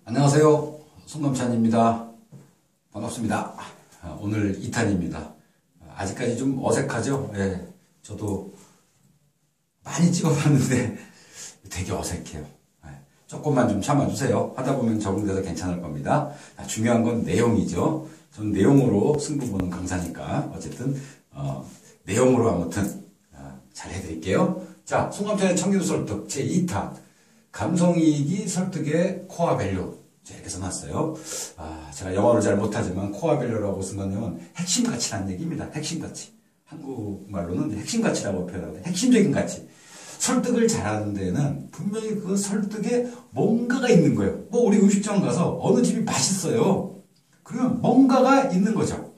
안녕하세요. 송감찬입니다. 반갑습니다. 오늘 2탄입니다. 아직까지 좀 어색하죠? 예, 저도 많이 찍어봤는데 되게 어색해요. 예, 조금만 좀 참아주세요. 하다 보면 적응돼서 괜찮을 겁니다. 중요한 건 내용이죠. 전 내용으로 승부 보는 강사니까 어쨌든 내용으로 아무튼 잘 해드릴게요. 자, 송감찬의 청기도 설득 제2탄 감성이익이 설득의 코어 밸류 이렇게 써놨어요. 제가 영어를 잘 못하지만 코어 밸류라고 쓴 거는 핵심 가치라는 얘기입니다. 핵심 가치. 한국말로는 핵심 가치라고 표현하는데 핵심적인 가치. 설득을 잘하는 데는 분명히 그 설득에 뭔가가 있는 거예요. 뭐 우리 음식점 가서 어느 집이 맛있어요. 그러면 뭔가가 있는 거죠.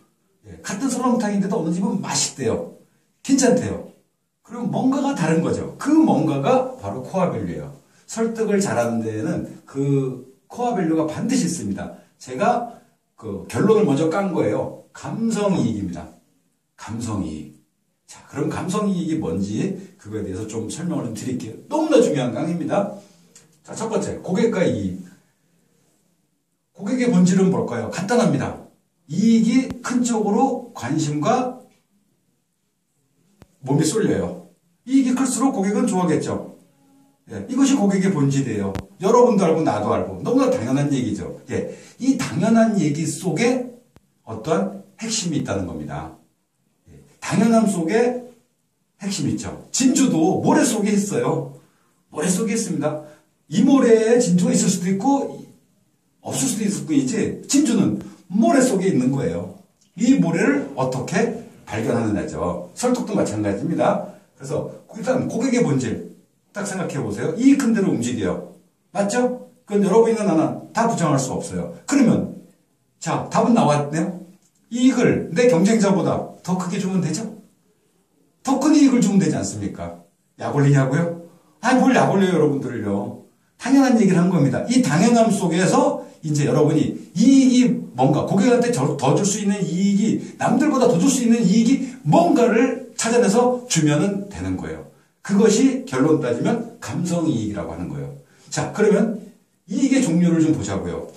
같은 설렁탕인데도 어느 집은 맛있대요. 괜찮대요. 그럼 뭔가가 다른 거죠. 그 뭔가가 바로 코어 밸류예요. 설득을 잘하는 데에는 그 코어 밸류가 반드시 있습니다. 제가 그 결론을 먼저 깐 거예요. 감성이익입니다. 감성이익. 자, 그럼 감성이익이 뭔지 그거에 대해서 좀 설명을 좀 드릴게요. 너무나 중요한 강의입니다. 자, 첫 번째, 고객과 이익. 고객의 본질은 뭘까요? 간단합니다. 이익이 큰 쪽으로 관심과 몸이 쏠려요. 이익이 클수록 고객은 좋아하겠죠. 예, 이것이 고객의 본질이에요. 여러분도 알고 나도 알고 너무나 당연한 얘기죠. 예, 이 당연한 얘기 속에 어떠한 핵심이 있다는 겁니다. 예, 당연함 속에 핵심이 있죠. 진주도 모래 속에 있어요. 모래 속에 있습니다. 이 모래에 진주가 있을 수도 있고 없을 수도 있을 뿐이지 진주는 모래 속에 있는 거예요. 이 모래를 어떻게 발견하느냐죠. 설득도 마찬가지입니다. 그래서 일단 고객의 본질 딱 생각해 보세요. 이익 큰 대로 움직여요. 맞죠? 그건 여러분이나 나나 다 부정할 수 없어요. 그러면 자, 답은 나왔네요. 이익을 내 경쟁자보다 더 크게 주면 되죠? 더 큰 이익을 주면 되지 않습니까? 약 올리냐고요? 아니, 뭘 약 올려요, 여러분들을요. 당연한 얘기를 한 겁니다. 이 당연함 속에서 이제 여러분이 이익이 뭔가, 고객한테 더 줄 수 있는 이익이, 남들보다 더 줄 수 있는 이익이 뭔가를 찾아내서 주면은 되는 거예요. 그것이 결론 따지면 감성이익이라고 하는 거예요. 자, 그러면 이익의 종류를 좀 보자고요.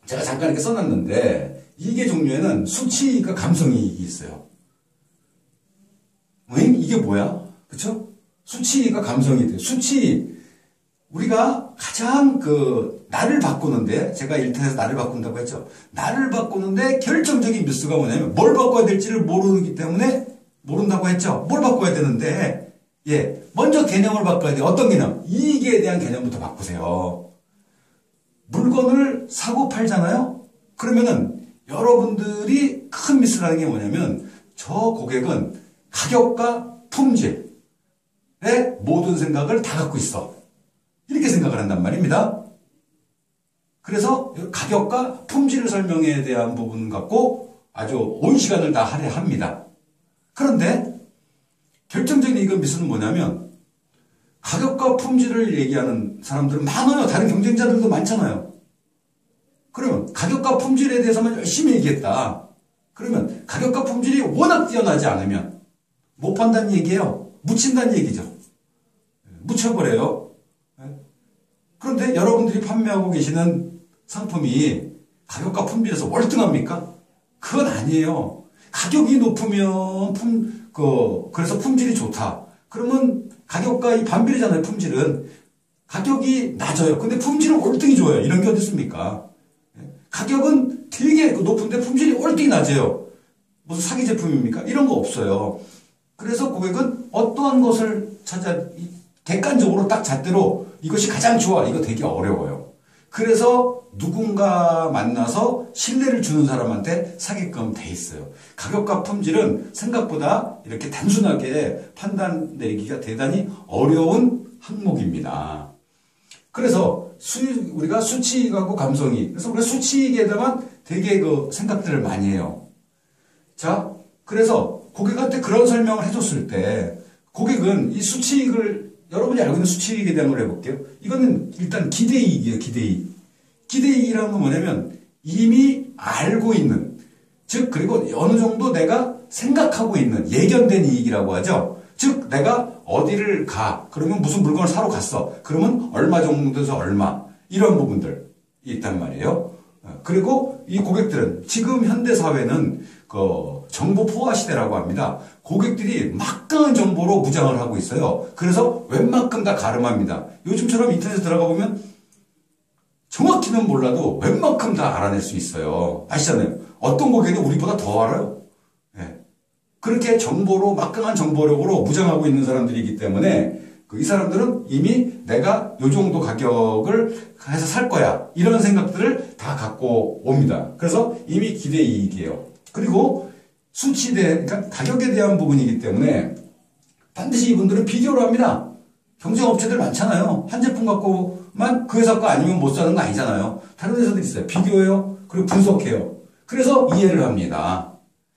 제가 잠깐 이렇게 써놨는데 이익의 종류에는 수치이익과 감성이익이 있어요. 이게 뭐야? 그쵸? 수치이익과 감성이익. 수치이익. 우리가 가장 나를 바꾸는데, 제가 1탄에서 나를 바꾼다고 했죠. 나를 바꾸는데 결정적인 뉴스가 뭐냐면 뭘 바꿔야 될지를 모르기 때문에 모른다고 했죠. 뭘 바꿔야 되는데, 예, 먼저 개념을 바꿔야 돼요. 어떤 개념? 이익에 대한 개념부터 바꾸세요. 물건을 사고 팔잖아요? 그러면은 여러분들이 큰 미스를 하는 게 뭐냐면 저 고객은 가격과 품질에 모든 생각을 다 갖고 있어. 이렇게 생각을 한단 말입니다. 그래서 가격과 품질을 설명에 대한 부분 갖고 아주 온 시간을 다 할애합니다. 그런데 결정적인 이건 미스는 뭐냐면 가격과 품질을 얘기하는 사람들은 많아요. 다른 경쟁자들도 많잖아요. 그러면 가격과 품질에 대해서만 열심히 얘기했다. 그러면 가격과 품질이 워낙 뛰어나지 않으면 못 판다는 얘기예요. 묻힌다는 얘기죠. 묻혀버려요. 그런데 여러분들이 판매하고 계시는 상품이 가격과 품질에서 월등합니까? 그건 아니에요. 가격이 높으면 그래서 품질이 좋다. 그러면 가격과 이 반비례잖아요, 품질은. 가격이 낮아요. 근데 품질은 월등히 좋아요. 이런 게 어디 있습니까? 가격은 되게 높은데 품질이 월등히 낮아요. 무슨 사기 제품입니까? 이런 거 없어요. 그래서 고객은 어떠한 것을 객관적으로 딱 잣대로 이것이 가장 좋아. 이거 되게 어려워요. 그래서 누군가 만나서 신뢰를 주는 사람한테 사게끔 돼 있어요. 가격과 품질은 생각보다 이렇게 단순하게 판단 내리기가 대단히 어려운 항목입니다. 그래서 우리가 수치이익하고 감성이익. 그래서 우리가 수치이익에다만 되게 생각들을 많이 해요. 자, 그래서 고객한테 그런 설명을 해줬을 때 고객은 이 수치이익을 여러분이 알고 있는 수치이익에 대한 걸 해볼게요. 이거는 일단 기대이익이에요. 기대이익. 기대이익이라는 건 뭐냐면 이미 알고 있는, 즉 그리고 어느 정도 내가 생각하고 있는 예견된 이익이라고 하죠. 즉 내가 어디를 가, 그러면 무슨 물건을 사러 갔어. 그러면 얼마 정도에서 얼마, 이런 부분들. 있단 말이에요. 그리고 이 고객들은 지금 현대 사회는 그 정보 포화 시대라고 합니다. 고객들이 막강한 정보로 무장을 하고 있어요. 그래서 웬만큼 다 가름합니다. 요즘처럼 인터넷에 들어가 보면 정확히는 몰라도 웬만큼 다 알아낼 수 있어요. 아시잖아요. 어떤 고객이 우리보다 더 알아요. 예. 그렇게 정보로 막강한 정보력으로 무장하고 있는 사람들이기 때문에 이 사람들은 이미 내가 요 정도 가격을 해서 살 거야. 이런 생각들을 다 갖고 옵니다. 그래서 이미 기대 이익이에요. 그리고 그러니까 가격에 대한 부분이기 때문에 반드시 이분들은 비교를 합니다. 경쟁업체들 많잖아요. 한 제품 갖고만 그 회사 거 아니면 못 사는 거 아니잖아요. 다른 회사들 있어요. 비교해요. 그리고 분석해요. 그래서 이해를 합니다.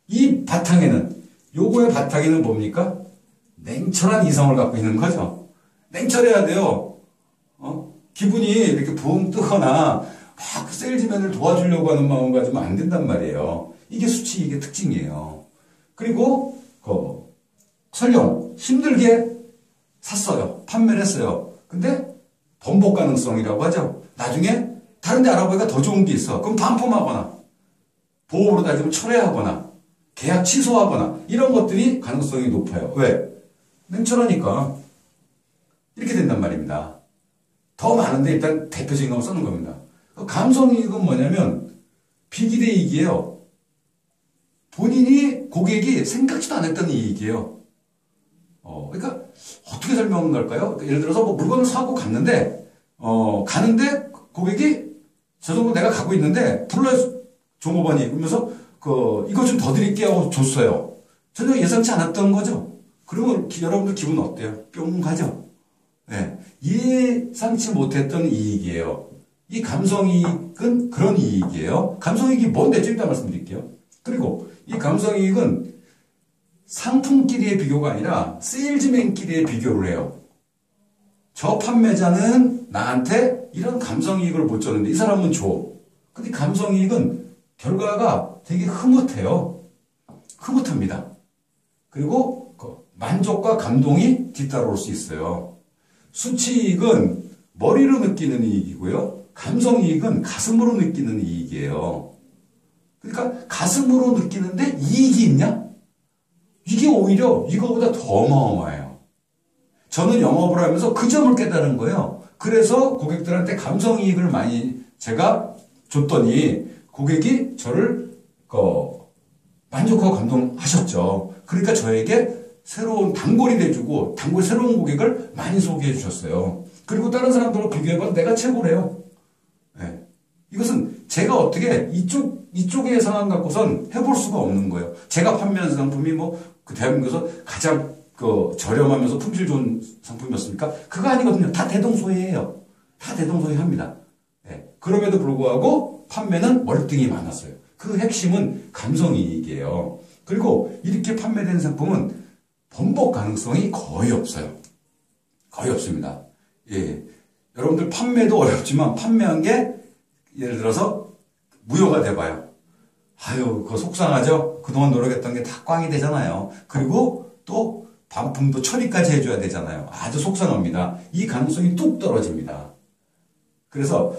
이 바탕에는, 요거의 바탕에는 뭡니까? 냉철한 이성을 갖고 있는 거죠. 냉철해야 돼요. 기분이 이렇게 붕 뜨거나 막 세일즈맨을 도와주려고 하는 마음 가지면 안 된단 말이에요. 이게 수치이익의 특징이에요. 그리고 설령 힘들게 샀어요. 판매를 했어요. 근데 번복 가능성이라고 하죠. 나중에 다른 데 알아보니까 더 좋은 게 있어. 그럼 반품하거나 보험으로 따지면 철회하거나 계약 취소하거나 이런 것들이 가능성이 높아요. 왜? 냉철하니까 이렇게 된단 말입니다. 더 많은데 일단 대표적인 거 쓰는 겁니다. 감성이익은 뭐냐면 비기대이익이에요. 본인이 고객이 생각지도 않았던 이익이에요. 그러니까 어떻게 설명하는 걸까요? 그러니까 예를 들어서 뭐 물건을 사고 갔는데 가는데 고객이 저 정도 내가 가고 있는데 불러요. 종업원이 그러면서 이거 좀 더 드릴게요 하고 줬어요. 전혀 예상치 않았던 거죠. 그러면 여러분들 기분 어때요? 뿅 가죠? 네. 예상치 못했던 이익이에요. 이 감성이익은 그런 이익이에요. 감성이익이 뭔데? 좀 이따 말씀드릴게요. 그리고 이 감성이익은 상품끼리의 비교가 아니라 세일즈맨끼리의 비교를 해요. 저 판매자는 나한테 이런 감성이익을 못 줬는데 이 사람은 줘. 근데 감성이익은 결과가 되게 흐뭇해요. 흐뭇합니다. 그리고 만족과 감동이 뒤따라올 수 있어요. 수치이익은 머리로 느끼는 이익이고요. 감성이익은 가슴으로 느끼는 이익이에요. 그러니까 가슴으로 느끼는데 이익이 있냐? 이게 오히려 이거보다 더 어마어마해요. 저는 영업을 하면서 그 점을 깨달은 거예요. 그래서 고객들한테 감성이익을 많이 제가 줬더니 고객이 저를 만족하고 감동하셨죠. 그러니까 저에게 새로운 단골이 돼주고 새로운 고객을 많이 소개해 주셨어요. 그리고 다른 사람들과 비교해봐도 내가 최고래요. 네. 이것은 제가 어떻게 이쪽의 상황 갖고선 해볼 수가 없는 거예요. 제가 판매하는 상품이 대한민국에서 가장 저렴하면서 품질 좋은 상품이었습니까? 그거 아니거든요. 다 대동소이해요. 다 대동소이합니다. 네. 그럼에도 불구하고 판매는 월등히 많았어요. 그 핵심은 감성이익이에요. 그리고 이렇게 판매된 상품은 번복 가능성이 거의 없어요. 거의 없습니다. 예. 여러분들 판매도 어렵지만 판매한 게 예를 들어서 무효가 돼봐요. 아유, 그거 속상하죠? 그동안 노력했던 게 다 꽝이 되잖아요. 그리고 또 반품도 처리까지 해줘야 되잖아요. 아주 속상합니다. 이 가능성이 뚝 떨어집니다. 그래서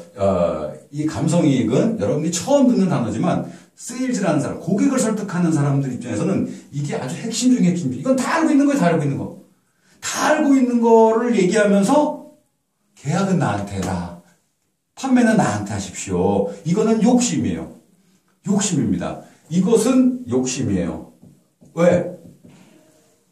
이 감성이익은 여러분들이 처음 듣는 단어지만 세일즈라는 사람, 고객을 설득하는 사람들 입장에서는 이게 아주 핵심 중에 핵심이죠. 이건 다 알고 있는 거예요. 다 알고 있는 거. 다 알고 있는 거를 얘기하면서 계약은 나한테 해라. 판매는 나한테 하십시오. 이거는 욕심이에요. 욕심입니다. 이것은 욕심이에요. 왜?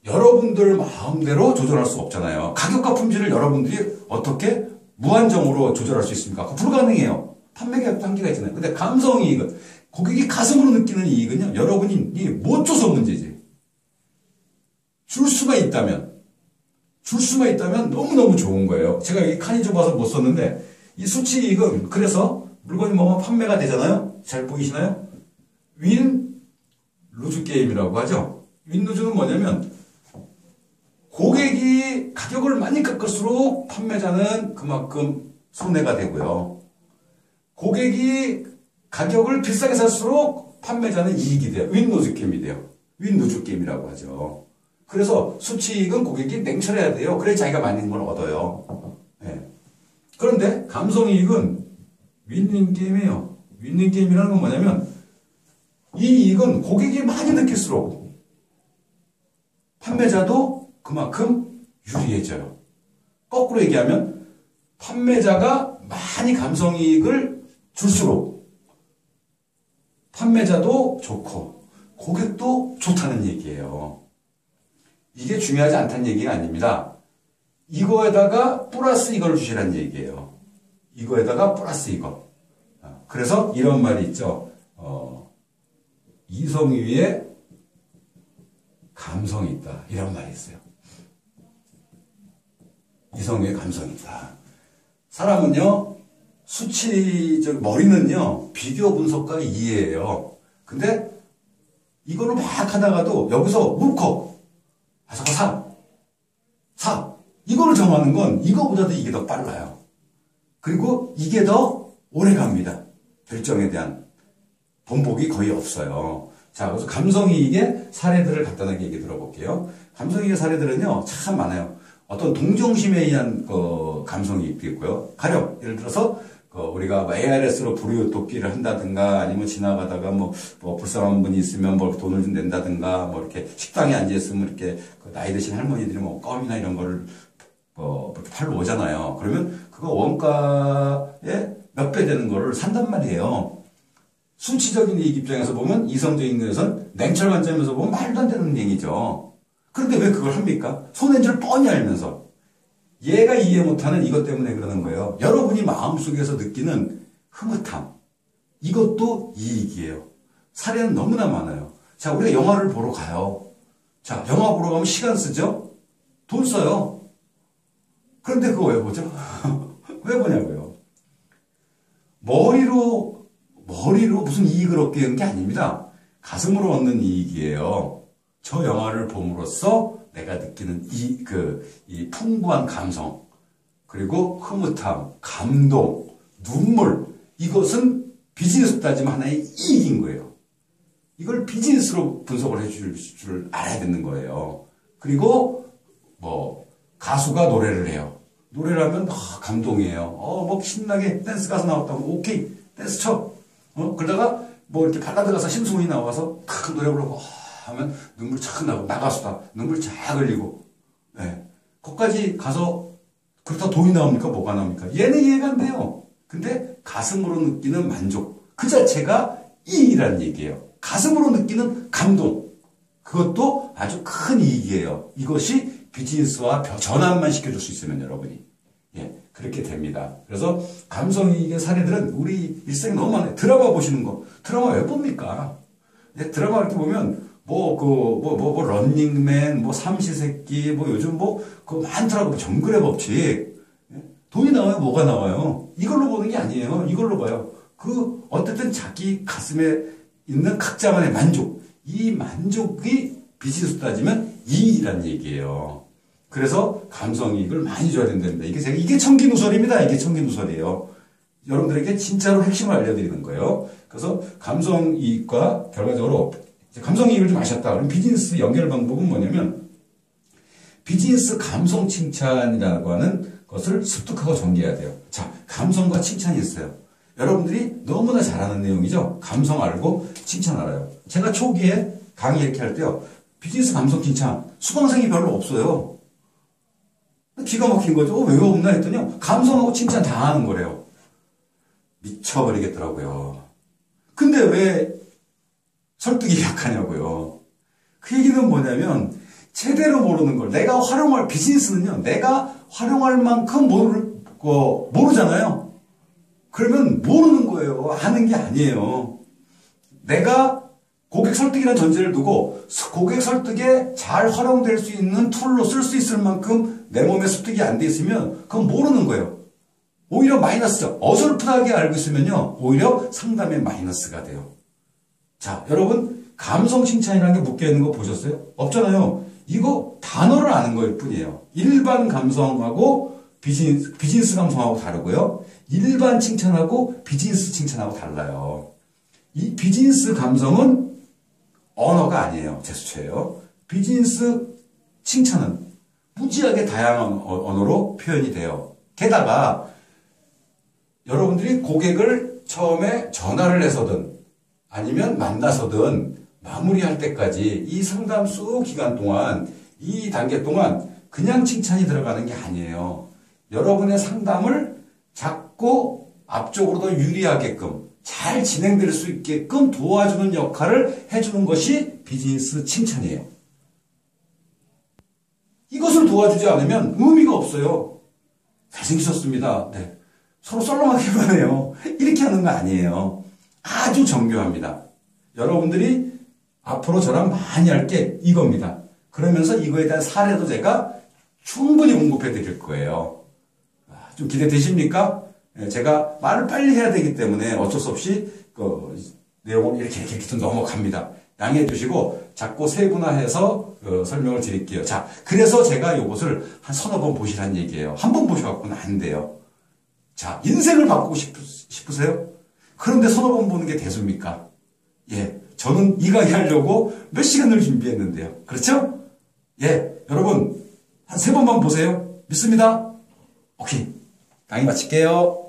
여러분들 마음대로 조절할 수 없잖아요. 가격과 품질을 여러분들이 어떻게 무한정으로 조절할 수 있습니까? 불가능해요. 판매 계약도 한계가 있잖아요. 근데 감성이익은 고객이 가슴으로 느끼는 이익은요. 여러분이 못 줘서 문제지. 줄 수만 있다면 너무너무 좋은 거예요. 제가 여기 칸이 좁아서 못 썼는데 이 수치이익은 그래서 물건이 판매가 되잖아요. 잘 보이시나요? 윈 루즈 게임이라고 하죠. 윈 루즈는 뭐냐면 고객이 가격을 많이 깎을수록 판매자는 그만큼 손해가 되고요. 고객이 가격을 비싸게 살수록 판매자는 이익이 돼요. 윈 루즈 게임이 돼요. 윈 루즈 게임이라고 하죠. 그래서 수치이익은 고객이 냉철해야 돼요. 그래야 자기가 많은 걸 얻어요. 네. 그런데 감성이익은 윈윈 게임이에요. 윈윈 게임이라는 건 뭐냐면 이 이익은 고객이 많이 느낄수록 판매자도 그만큼 유리해져요. 거꾸로 얘기하면 판매자가 많이 감성이익을 줄수록 판매자도 좋고 고객도 좋다는 얘기예요. 이게 중요하지 않다는 얘기가 아닙니다. 이거에다가 플러스 이걸 주시라는 얘기예요. 이거에다가 플러스 이거. 그래서 이런 말이 있죠. 이성유의 감성이 있다. 이런 말이 있어요. 이성유의 감성이 있다. 사람은요, 머리는요, 비교 분석과 이해예요. 근데 이거를 막 하다가도 여기서 물컥, 사. 이거를 정하는 건 이거보다도 이게 더 빨라요. 그리고 이게 더 오래 갑니다. 결정에 대한 번복이 거의 없어요. 자, 그래서 감성이익의 사례들을 간단하게 얘기 들어볼게요. 감성이익의 사례들은요, 참 많아요. 어떤 동정심에 의한 감성이익도 있고요. 가령, 예를 들어서, 우리가 ARS로 불우유토끼를 한다든가, 아니면 지나가다가 불쌍한 분이 있으면 돈을 좀 낸다든가, 이렇게 식당에 앉아있으면 이렇게 나이 드신 할머니들이 껌이나 이런 거를 이렇게 팔러 오잖아요. 그러면 그거 원가에 몇 배 되는 거를 산단 말이에요. 수치적인 이익 입장에서 보면, 이성적인 거에선 냉철 관점에서 보면 말도 안 되는 얘기죠. 그런데 왜 그걸 합니까? 손해인 줄 뻔히 알면서. 얘가 이해 못하는 이것 때문에 그러는 거예요. 여러분이 마음속에서 느끼는 흐뭇함. 이것도 이익이에요. 사례는 너무나 많아요. 자, 우리가 영화를 보러 가요. 자, 영화 보러 가면 시간 쓰죠? 돈 써요. 그런데 그거 왜 보죠? 왜 보냐고요. 머리로 무슨 이익을 얻게 하는 게 아닙니다. 가슴으로 얻는 이익이에요. 저 영화를 봄으로써 내가 느끼는 이 풍부한 감성, 그리고 흐뭇함, 감동, 눈물, 이것은 비즈니스 따지면 하나의 이익인 거예요. 이걸 비즈니스로 분석을 해줄 줄 알아야 되는 거예요. 그리고 가수가 노래를 해요. 노래를 하면 감동이에요. 신나게 댄스 가수 나왔다고 오케이 댄스 쳐. 그러다가 이렇게 발라드 가서 심수문이 나와서 탁 노래 부르고 하면 눈물 착 나고 나가수다 눈물 쫙 흘리고. 네. 거기까지 가서 그렇다 돈이 나옵니까? 뭐가 나옵니까? 얘는 이해가 안 돼요. 근데 가슴으로 느끼는 만족 그 자체가 이익이라는 얘기예요. 가슴으로 느끼는 감동, 그것도 아주 큰 이익이에요. 이것이 비즈니스와 전환만 시켜줄 수 있으면 여러분이. 그렇게 됩니다. 그래서 감성이익의 사례들은 우리 일생에 너무 많아요. 드라마 보시는 거. 드라마 왜 봅니까? 드라마 이렇게 보면, 런닝맨, 삼시세끼, 요즘 그거 많더라고. 정글의 법칙. 돈이 나와요? 뭐가 나와요? 이걸로 보는 게 아니에요. 이걸로 봐요. 어쨌든 자기 가슴에 있는 각자만의 만족. 이 만족이 비즈니스 따지면 이익이란 얘기예요. 그래서 감성이익을 많이 줘야 된답니다. 이게 청기누설입니다. 이게 청기누설이에요. 여러분들에게 진짜로 핵심을 알려드리는 거예요. 그래서 감성이익과 결과적으로 감성이익을 좀 아셨다. 그럼 비즈니스 연결 방법은 뭐냐면 비즈니스 감성 칭찬이라고 하는 것을 습득하고 전개해야 돼요. 자, 감성과 칭찬이 있어요. 여러분들이 너무나 잘하는 내용이죠. 감성 알고 칭찬 알아요. 제가 초기에 강의 이렇게 할 때요. 비즈니스 감성 칭찬 수강생이 별로 없어요. 기가 막힌 거죠. 왜 없나 했더니 감성하고 칭찬 다 하는 거래요. 미쳐버리겠더라고요. 근데 왜 설득이 약하냐고요. 그 얘기는 뭐냐면 제대로 모르는 걸 내가 활용할 비즈니스는요. 내가 활용할 만큼 모르잖아요. 그러면 모르는 거예요. 아는 게 아니에요. 내가 고객 설득이라는 전제를 두고 고객 설득에 잘 활용될 수 있는 툴로 쓸 수 있을 만큼 내 몸에 습득이 안 돼 있으면 그건 모르는 거예요. 오히려 마이너스죠. 어설프하게 알고 있으면요. 오히려 상담의 마이너스가 돼요. 자, 여러분 감성 칭찬이라는 게 묶여있는 거 보셨어요? 없잖아요. 이거 단어를 아는 거일 뿐이에요. 일반 감성하고 비즈니스 감성하고 다르고요. 일반 칭찬하고 비즈니스 칭찬하고 달라요. 이 비즈니스 감성은 언어가 아니에요. 제스처예요. 비즈니스 칭찬은 무지하게 다양한 언어로 표현이 돼요. 게다가 여러분들이 고객을 처음에 전화를 해서든 아니면 만나서든 마무리할 때까지 이 상담소 기간 동안, 이 단계 동안 그냥 칭찬이 들어가는 게 아니에요. 여러분의 상담을 작고 앞쪽으로 더 유리하게끔 잘 진행될 수 있게끔 도와주는 역할을 해주는 것이 비즈니스 칭찬이에요. 이것을 도와주지 않으면 의미가 없어요. 잘생기셨습니다. 네. 서로 썰렁하기만 해요. 이렇게 하는 거 아니에요. 아주 정교합니다. 여러분들이 앞으로 저랑 많이 할 게 이겁니다. 그러면서 이거에 대한 사례도 제가 충분히 공급해 드릴 거예요. 좀 기대되십니까? 제가 말을 빨리 해야 되기 때문에 어쩔 수 없이 그 내용을 이렇게 좀 넘어갑니다. 양해해 주시고 작고 세분화해서 설명을 드릴게요. 자, 그래서 제가 이것을 한 서너 번 보시라는 얘기예요. 한 번 보셔갖고는 안 돼요. 자, 인생을 바꾸고 싶으세요? 그런데 서너 번 보는 게 대수입니까? 예, 저는 이 강의 하려고 몇 시간을 준비했는데요. 그렇죠? 예, 여러분 한 세 번만 보세요. 믿습니다. 오케이, 강의 마칠게요.